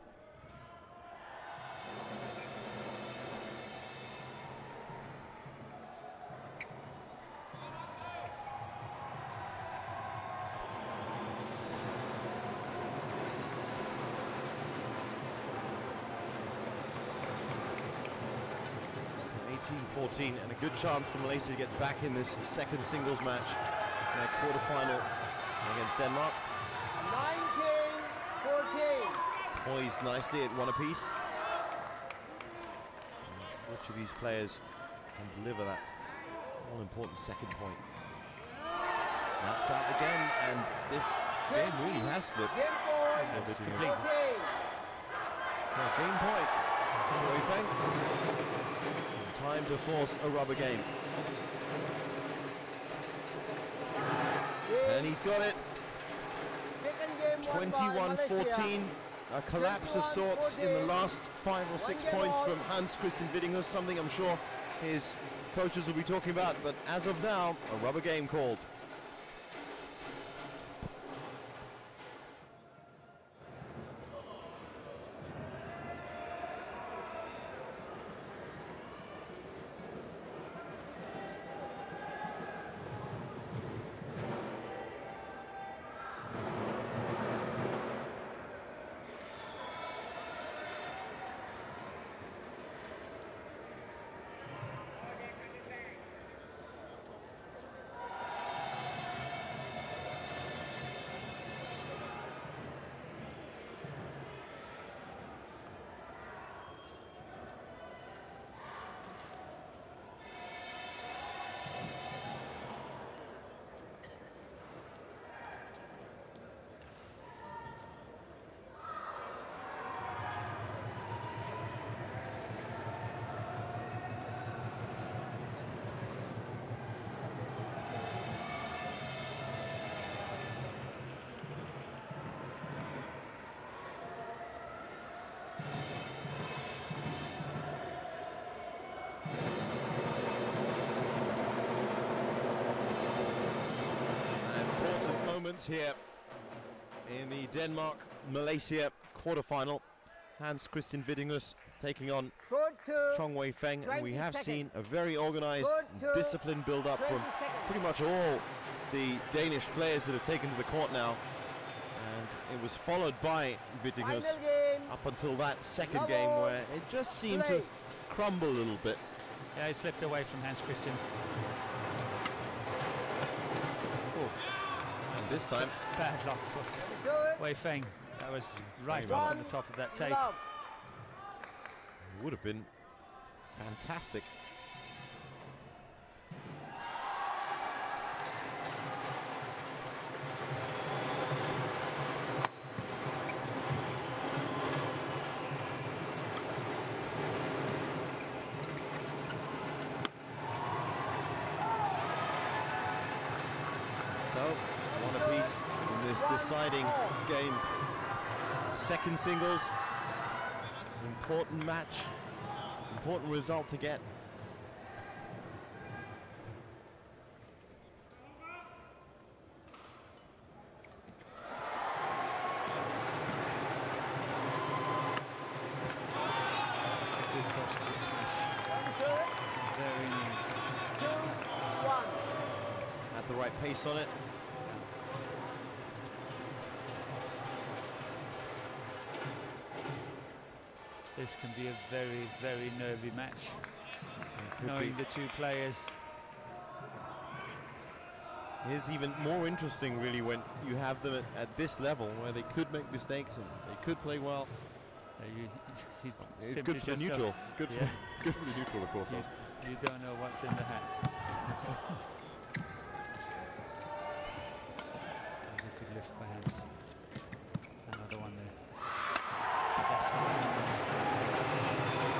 Speaker 1: (18-14) and a good chance for Malaysia to get back in this second singles match in their quarter-final against Denmark.
Speaker 3: 19-14.
Speaker 1: Poised nicely at one apiece. Which of these players can deliver that all-important second point? That's out again, and this game really has slipped.
Speaker 3: Game point.
Speaker 1: It's
Speaker 2: complete.
Speaker 3: 14.
Speaker 1: So game point for Wei Feng. Time to force a rubber game. And he's got it.
Speaker 3: Second game won by Malaysia.
Speaker 1: 21-14. A collapse of sorts in the last 5 or 6 points from Kristian VITTINGHUS, something I'm sure his coaches will be talking about, but as of now, a rubber game called. Here in the Denmark-Malaysia quarter-final. Kristian VITTINGHUS taking on Chong Wei Feng, and we
Speaker 3: 20
Speaker 1: have
Speaker 3: seconds.
Speaker 1: seen a very organized,
Speaker 3: Good to
Speaker 1: disciplined build-up
Speaker 3: 20
Speaker 1: from
Speaker 3: seconds.
Speaker 1: pretty much all the Danish players that have taken to the court now. And it was followed by VITTINGHUS
Speaker 3: Final game.
Speaker 1: up until that second
Speaker 3: Love
Speaker 1: game
Speaker 3: all.
Speaker 1: where it just seemed
Speaker 3: Play.
Speaker 1: to crumble a little bit.
Speaker 2: Yeah, he slipped away from Hans Kristian.
Speaker 1: And this time,
Speaker 2: Bad luck for
Speaker 3: Serve.
Speaker 2: Wei Feng. That was right
Speaker 1: One
Speaker 2: up on the top of that tape.
Speaker 3: Love.
Speaker 1: it would have been fantastic. So, one apiece in this deciding game. Second singles, important match, important result to get.
Speaker 2: That's a good cross court smash.
Speaker 3: Serve.
Speaker 2: Very neat.
Speaker 3: 2-1.
Speaker 1: Had the right pace on it.
Speaker 2: This can be a very, very nervy match.
Speaker 1: Could
Speaker 2: Knowing
Speaker 1: be.
Speaker 2: the two players.
Speaker 1: It's even more interesting really when you have them at this level where they could make mistakes and they could play well.
Speaker 2: You
Speaker 1: It's
Speaker 2: simply
Speaker 1: good for the
Speaker 2: just don't-
Speaker 1: neutral. Good,
Speaker 2: Yeah.
Speaker 1: for, good for the neutral, of course.
Speaker 2: You don't know what's in the hat. That was a good lift by Hans. Another one there. That's what I don't understand.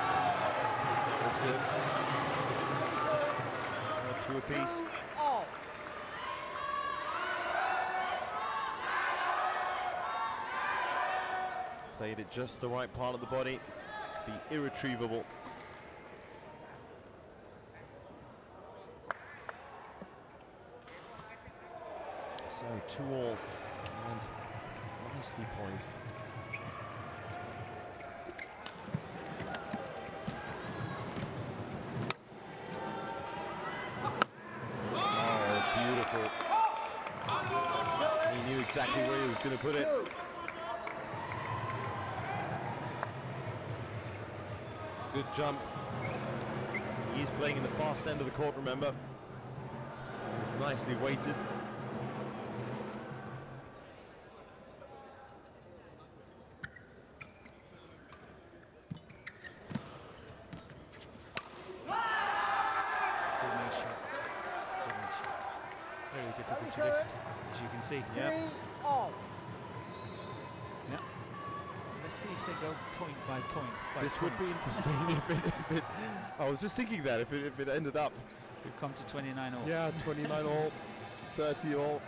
Speaker 1: That's good. Two apiece.
Speaker 3: 2-all.
Speaker 1: Played it just the right part of the body. Be irretrievable. So 2-all and nicely poised. Oh, beautiful. He knew exactly where he was going to put it.
Speaker 3: 2.
Speaker 1: Good jump. He's playing in the fast end of the court, remember. It was nicely weighted.
Speaker 2: Good nice shot. Good nice shot. Very difficult to lift, as you can see.
Speaker 1: Yeah.
Speaker 3: 3-all.
Speaker 2: Yeah. Let's see if they go point by point. By
Speaker 1: This would be
Speaker 2: point.
Speaker 1: interesting if it, I was just thinking that if it ended up,
Speaker 2: We've come to 29 all.
Speaker 1: yeah, 29 all, 30 all.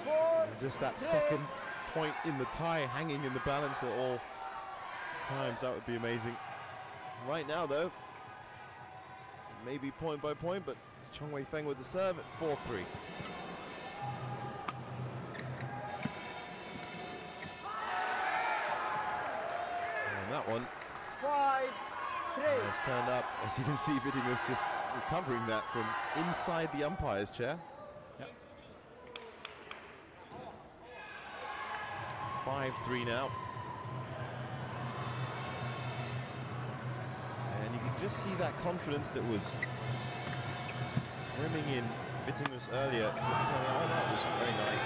Speaker 3: 4.
Speaker 1: Just that second point in the tie hanging in the balance at all times, that would be amazing. Right now though, maybe point by point, but it's Chong Wei Feng with the serve at 4-3. And that one
Speaker 3: 5-3.
Speaker 1: has turned up. As you can see, VITTINGHUS just recovering that from inside the umpire's chair.
Speaker 2: Yep.
Speaker 1: 5-3 now. And you can just see that confidence that was brimming in VITTINGHUS earlier. Just coming out. That was very nice.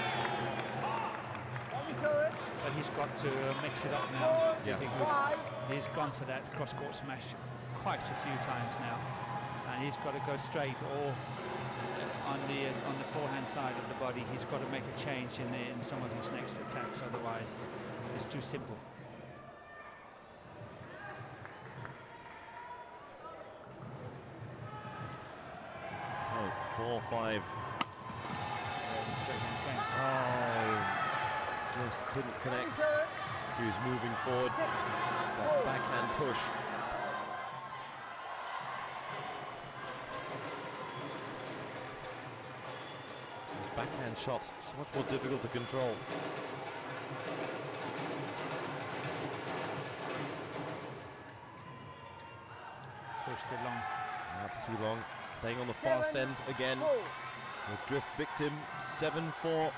Speaker 3: Serve.
Speaker 2: But he's got to mix it up now.
Speaker 3: 4.
Speaker 1: Yeah.
Speaker 2: VITTINGHUS.
Speaker 3: 5.
Speaker 2: He's gone for that cross-court smash quite a few times now, and he's got to go straight or on the forehand side of the body. He's got to make a change in some of his next attacks, otherwise it's too simple.
Speaker 1: So 4-5. Oh, just couldn't connect.
Speaker 3: Serve.
Speaker 1: He was moving forward.
Speaker 3: 6.
Speaker 1: That
Speaker 3: 4.
Speaker 1: backhand push. He's backhand shots so much more difficult to control.
Speaker 2: Pushed too long.
Speaker 1: That's too long. Playing on the fast end again. The drift victim, 7-4.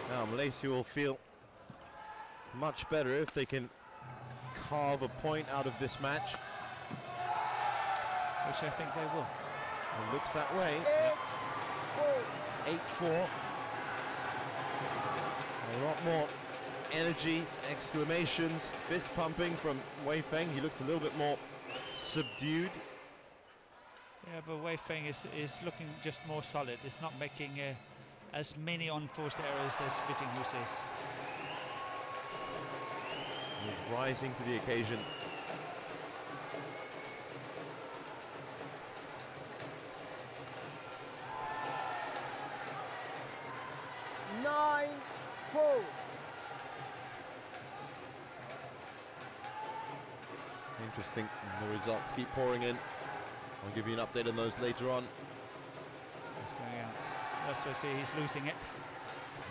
Speaker 1: Now Malaysia will feel much better if they can carve a point out of this match.
Speaker 2: Which I think they will.
Speaker 1: It looks that way. 8-4. A lot more energy, exclamations, fist pumping from Wei Feng. He looked a little bit more subdued.
Speaker 2: Yeah, but Wei Feng is looking just more solid. It's not making as many unforced errors as VITTINGHUS is.
Speaker 1: He's rising to the occasion. Interesting. The results keep pouring in. I'll give you an update on those later on.
Speaker 2: He's going out. That's what I see. He's losing it.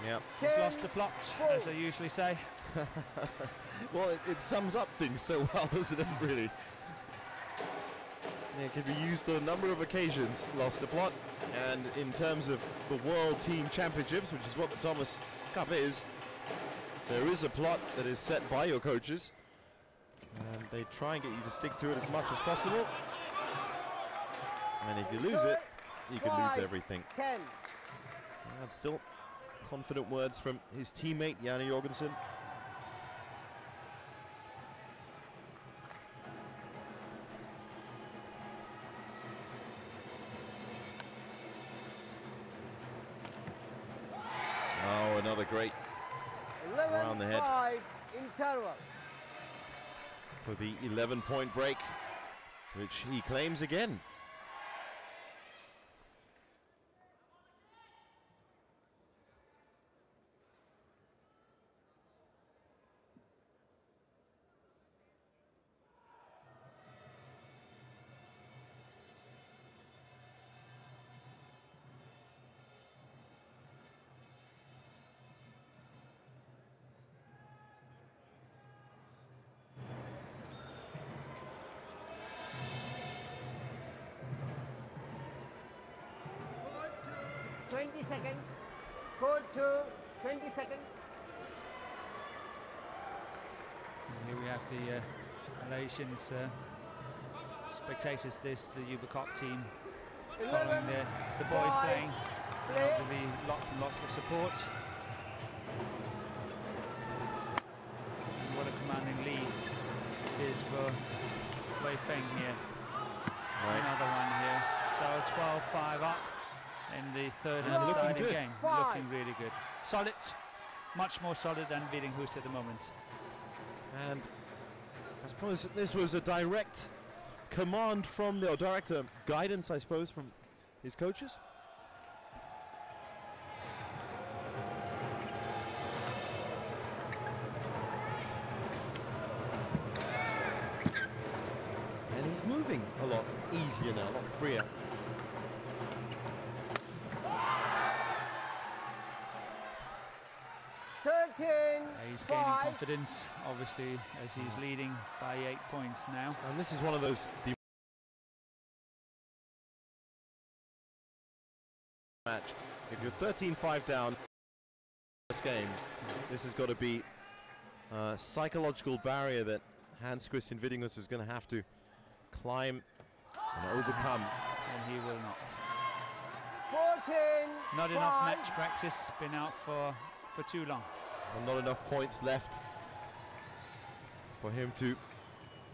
Speaker 1: Yep.
Speaker 2: He's lost the plot, as I usually say.
Speaker 1: Well, it sums up things so well, doesn't it, really? Yeah, it can be used on a number of occasions, lost the plot. And in terms of the World Team Championships, which is what the Thomas Cup is, there is a plot that is set by your coaches. And they try and get you to stick to it as much as possible. And if you lose it, you can lose everything.
Speaker 3: 10.
Speaker 1: And still confident words from his teammate, Janne Jorgensen. Oh, another great around the head.
Speaker 3: 11-5 interval.
Speaker 1: For the 11-point break, which he claims again.
Speaker 3: Code 20 seconds. Code 2, 20 seconds.
Speaker 2: And here we have the Malaysians spectators. This the Uber Cup team following the boys playing. There'll be lots and lots of support. And what a commanding lead is for Wei Feng here.
Speaker 1: Right.
Speaker 2: Another one here. So 12-5 up in the third and
Speaker 1: looking
Speaker 2: deciding
Speaker 1: good.
Speaker 2: game. Looking really good. Solid, much more solid than VITTINGHUS at the moment.
Speaker 1: And I suppose this was a direct command from the, or direct guidance, I suppose, from his coaches. And he's moving a lot easier now, a lot freer.
Speaker 2: He's gaining confidence, obviously, as he's leading by 8 points now.
Speaker 1: And this is one of those match. If you're 13-5 down this game, this has got to be a psychological barrier that Kristian VITTINGHUS is going to have to climb and overcome.
Speaker 2: And he will not.
Speaker 3: 14.
Speaker 2: Not enough match practice, been out for too long.
Speaker 1: And not enough points left for him to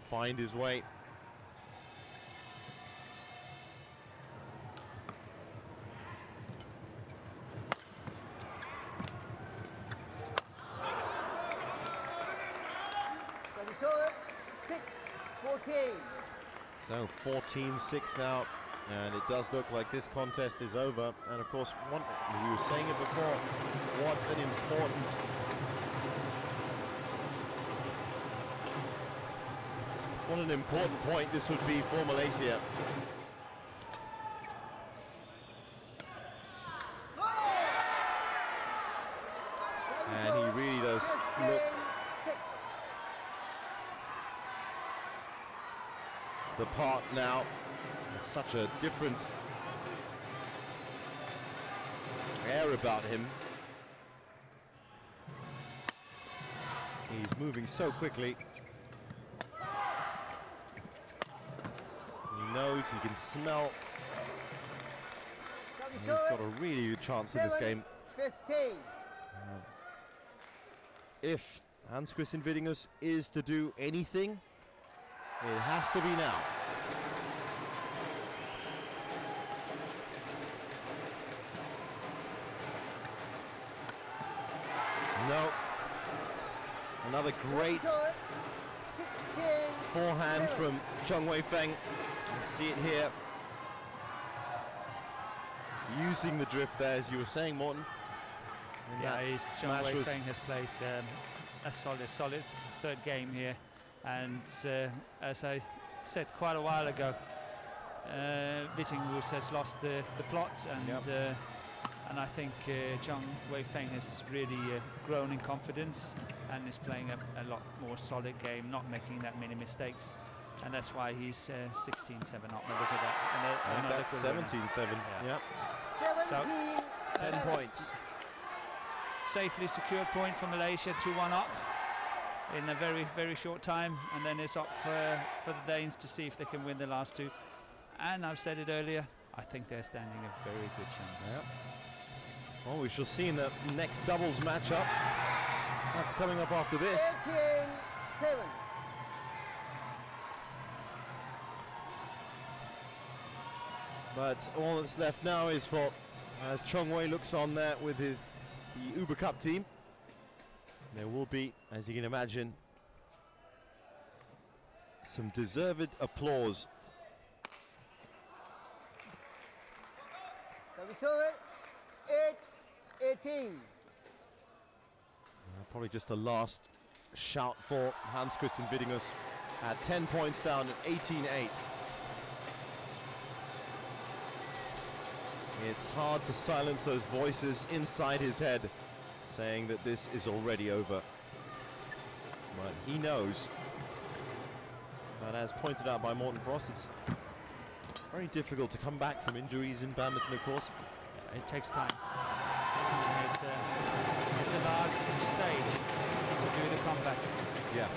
Speaker 1: find his way.
Speaker 3: So 6-14.
Speaker 1: So 14-6 now, and it does look like this contest is over. And of course, we were saying it before, what an important What an important point this would be for Malaysia. And he really does look the part now. Such a different air about him. He's moving so quickly. He knows, he can smell. And he's got a really good chance in this game.
Speaker 3: 15.
Speaker 1: If Hans-Kristian VITTINGHUS is to do anything, it has to be now. No. Another great forehand from Chong Wei Feng. You see it here. Using the drift there, as you were saying, Morten.
Speaker 2: Yeah, Chong Wei Feng has played a solid third game here. And as I said quite a while ago, VITTINGHUS has lost the plot, and I think Chong Wei Feng has really grown in confidence and is playing a lot more solid game, not making that many mistakes, and that's why he's 16-7 up. Now look at that. And
Speaker 1: 17-7. Yeah. 10 points.
Speaker 2: Safely secured point for Malaysia, 2-1 up in a very short time, and then it's up for the Danes to see if they can win the last two. And I've said it earlier, I think they're standing a very good chance.
Speaker 1: Yep. Well, we shall see in the next doubles matchup. That's coming up after this.
Speaker 3: 18-7.
Speaker 1: But all that's left now is for, as Chong Wei looks on there with the Uber Cup team, there will be, as you can imagine, some deserved applause.
Speaker 3: Service over. 8-18.
Speaker 1: Probably just a last shout for Hans-Kristian VITTINGHUS at 10 points down at 18-8. It's hard to silence those voices inside his head saying that this is already over. But he knows. But as pointed out by Morten Frost, it's very difficult to come back from injuries in badminton, of course.
Speaker 2: Yeah, it takes time. It's a large stage to do the comeback.
Speaker 1: Yeah,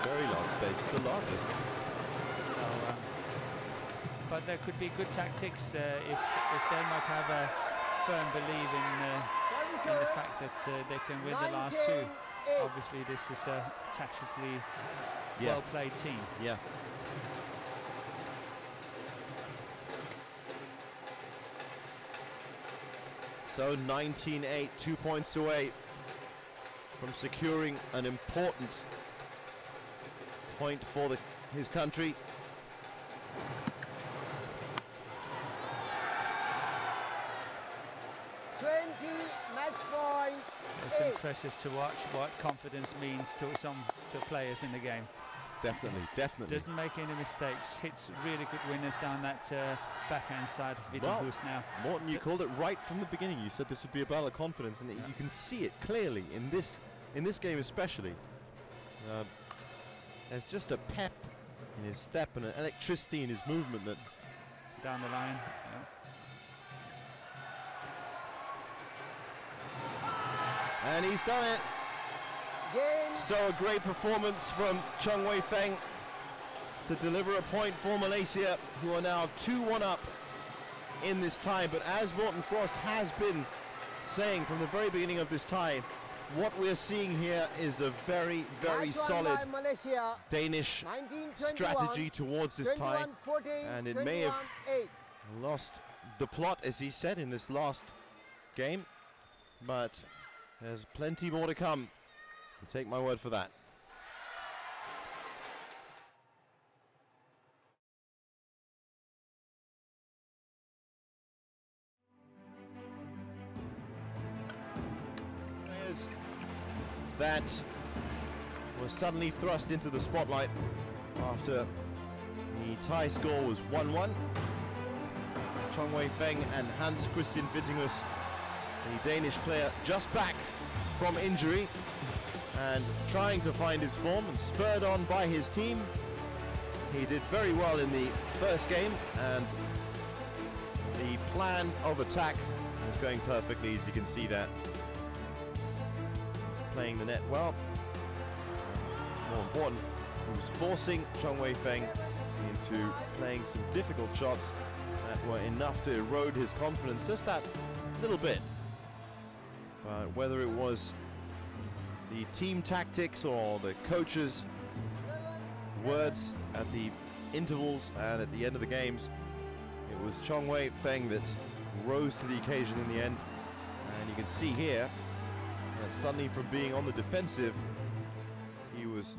Speaker 1: very large stage, the largest.
Speaker 2: So, but there could be good tactics if Denmark have a firm belief in the fact that they can win the last two. Obviously, this is a tactically well-played team.
Speaker 1: Yeah. So 19-8, 2 points away from securing an important point for his country.
Speaker 3: Match point.
Speaker 2: It's impressive to watch what confidence means to players in the game.
Speaker 1: Definitely.
Speaker 2: Doesn't make any mistakes. Hits really good winners down that backhand side of VITTINGHUS now.
Speaker 1: Morten, you called it right from the beginning. You said this would be a battle of confidence, and you can see it clearly in this game especially. There's just a pep in his step and an electricity in his movement that
Speaker 2: down the line.
Speaker 1: And he's done it. So a great performance from Chong Wei Feng to deliver a point for Malaysia, who are now 2-1 up in this tie. But as Morten Frost has been saying from the very beginning of this tie, what we're seeing here is a very solid Danish strategy towards this tie, and it may have lost the plot, as he said, in this last game, but there's plenty more to come. Take my word for that. Players that were suddenly thrust into the spotlight after the tie score was 1-1. Chong Wei Feng and Kristian VITTINGHUS, the Danish player, just back from injury and trying to find his form, and spurred on by his team. He did very well in the first game, and the plan of attack was going perfectly, as you can see that. Playing the net well. More important, he was forcing Chong Wei Feng into playing some difficult shots that were enough to erode his confidence just that little bit. But whether it was the team tactics or the coach's words at the intervals and at the end of the games, it was Chong Wei Feng that rose to the occasion in the end. And you can see here that suddenly, from being on the defensive, he was